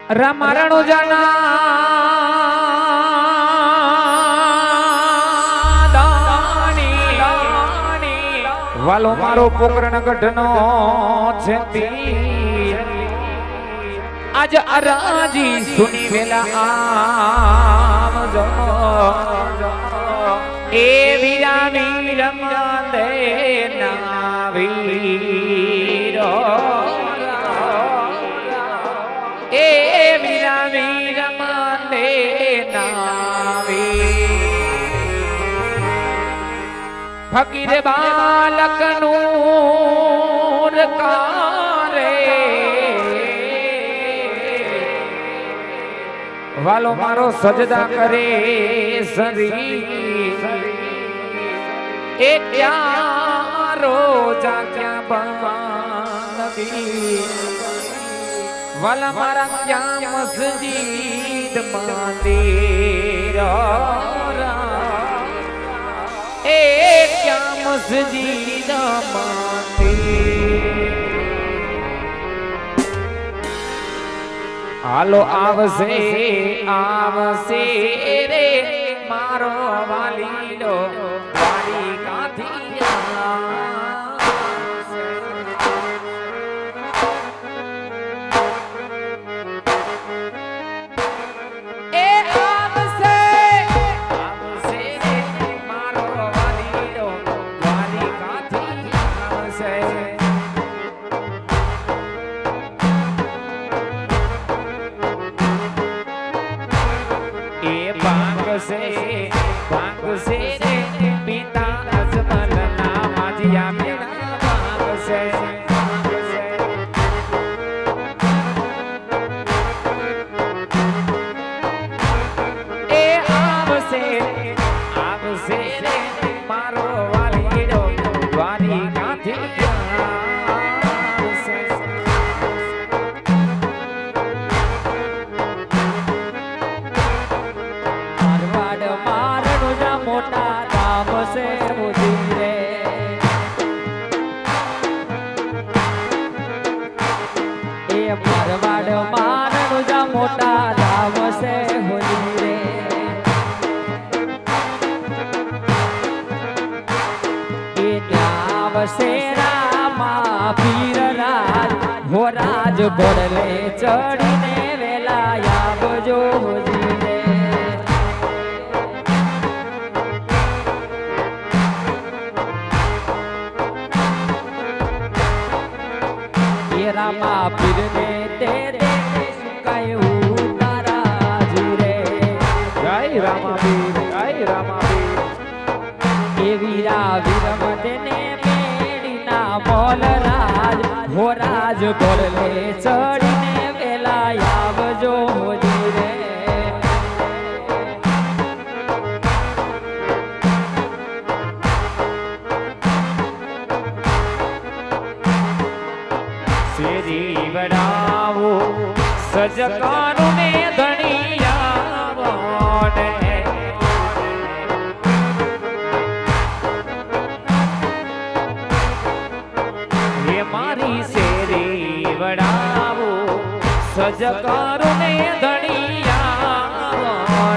રામારણો જાના વાલો મારો પોકરણ ગઢનો છે આજ અરાજી સુની વેલા આવજો એ વીરા વીરમા દે ના વીરો એ વીરા વીરમા દે ના ફકીર બાલક નૂર કારે વાલો મારો સજદા કરે સરી એ ક્યાં રોજા ક્યાં બંદગી વાલા મારા ક્યાં મસ્જિદ મંદિર એ ક્યાં મસ્જિદ મંદિર હાલો આવશે આવશે રે મારો વાલીડો વાલી કાથી ભાગશે રે પિતા અજમલ ના માજિયા મેળા ભાગશે એ આવશે આવશે રે મારો વાલીડો વારી કાથી મોટા ધામ છે હોજી રે એ મારવાડ મારનું જા મોટા ધામ છે હોજી રે એ ત્યાં વસે રામા પીર રાજ હો રાજ ઘોડલે ચડીને વેલા આવજો હોજી રે રામા પીર ને તેરે સુકાયું તારા જીરે જય રામા પીર એ વીરા વીરમ તેને મેડીના મોલ રાજ હો રાજ ઘોડલે ચડીને વેલા આવજો હોજી રે શેરી વડાવો સજકારો ને ધણિયાવો ને હે મારી શેરી વડાવો સજકારો ને ધણિયાવો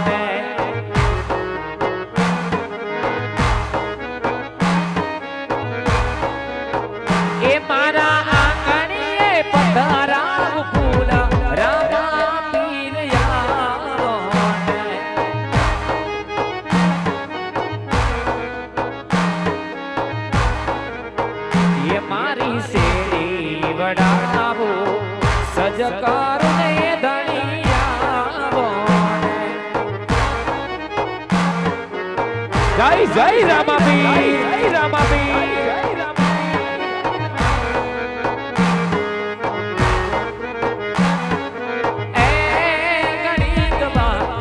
ને એ મારા પધારા ફૂલ રામા પીર એ મારી શેરી વડાવો સજકાર ને ધણિયાવો જય જય રામા પીર જય રામા પીર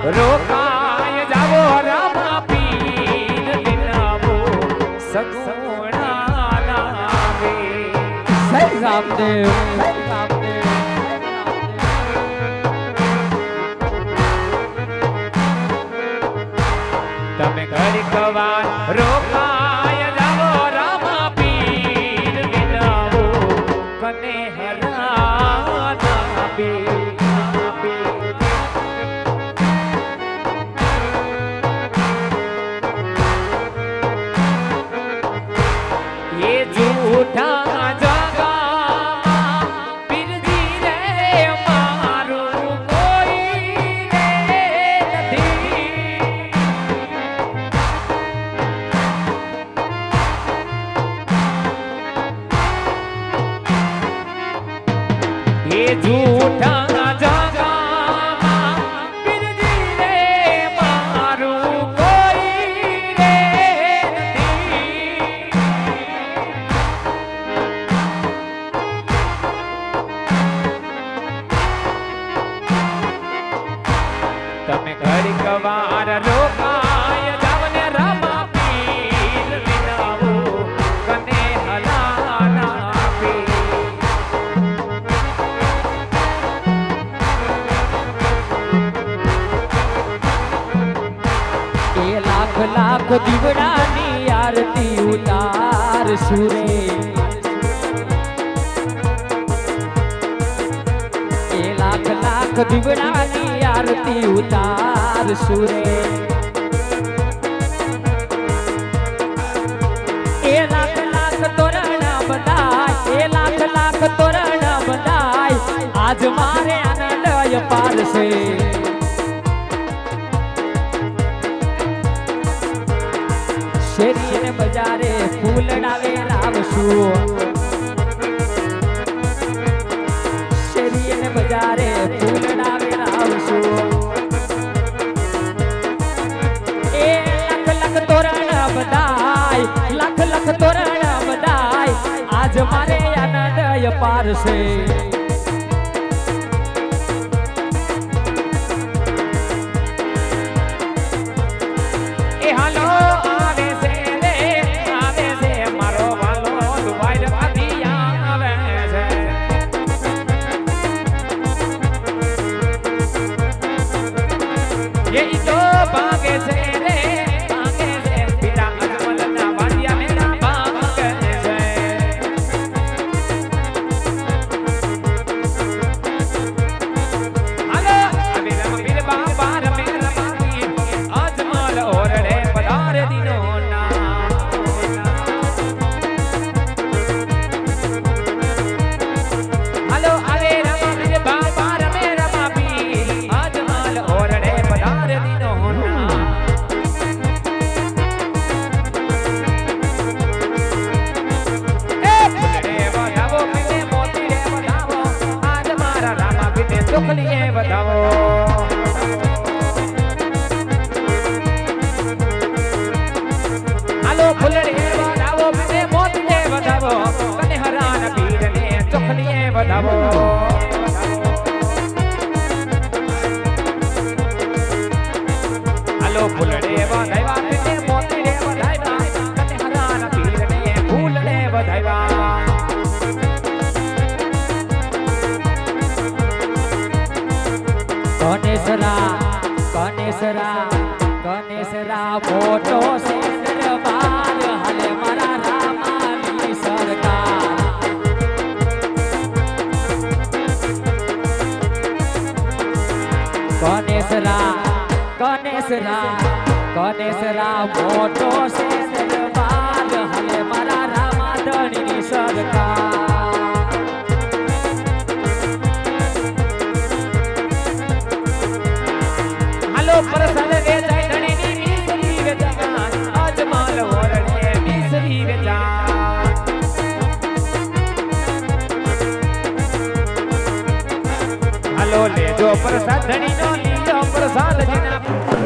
રોકાય જાવો રામા પીર દિલાવો સગુણા લાગે જય રામદેવ તમે ઘડીક વાર રોકાય જાવો રામા પીર દિલાવો કને હરા ના બે એ જૂઠા જગામાં પીરજી રે મારું કોઈ રે નથી. એ જૂઠા જગામાં પીરજી રે મારું કોઈ રે નથી. તમે ઘડીક વાર રોકાય જાવ ને રામા પીર વિનાવો કને હલાના પીર. એ લાખ લાખ દીવડાની આરતી ઉતાર સુરે. એ લાખ લાખ દીવડાની આરતી ઉતાર સુરે. એ લાખ લાખ તોરણ બધાય, એ લાખ લાખ તોરણ બધાય, આજ મારે આનંદ પારશે. શેરી ને બજારે ફૂલડાવે લાવશું. શેરી ને બજારે ફૂલડાવે લાવશું. એ લાખ લાખ તોરણ બધાય, લાખ લાખ તોરણ બધાય, આજ મારે આનંદ પારશે. એ હાલો ये तो भागे से रे भागे से पिता अजमल ना वादिया मेरा भागे से. हेलो अभी रम पीर बाबा रमे रमानी अजमल ओरड़े पधार दिनो ना. हेलो अरे रम पीर बाबा रमे रमानी अजमल ओरड़े पधार दिनो ना. ए फुलड़े बधावो पीने मोती रे बधावो, आज मारा रामा पीने चुकलिए बधावो. हालो फुलड़े बधावो पीने मोती रे बधावो, कने हरान पीर ने चुकलिए बधावो. हालो फुलड़े बधावा पीने मोती रे बधावा, कने हरान पीर ने फूलड़े बधावा. ગણેશરા મોટો છે દરબાર, હાલે મારા રામાની સરકાર. ગણેશરા મોટો છે દરબાર, હાલે મારા રામાધણીની સરકાર. હાલો પરસદ રે જય ધણીની મિસરી વેચા, અજમલ ઓરડે મિસરી વેચા. હાલો લેજો પ્રસાદ ધણીનો લીજો પ્રસાદ જીના.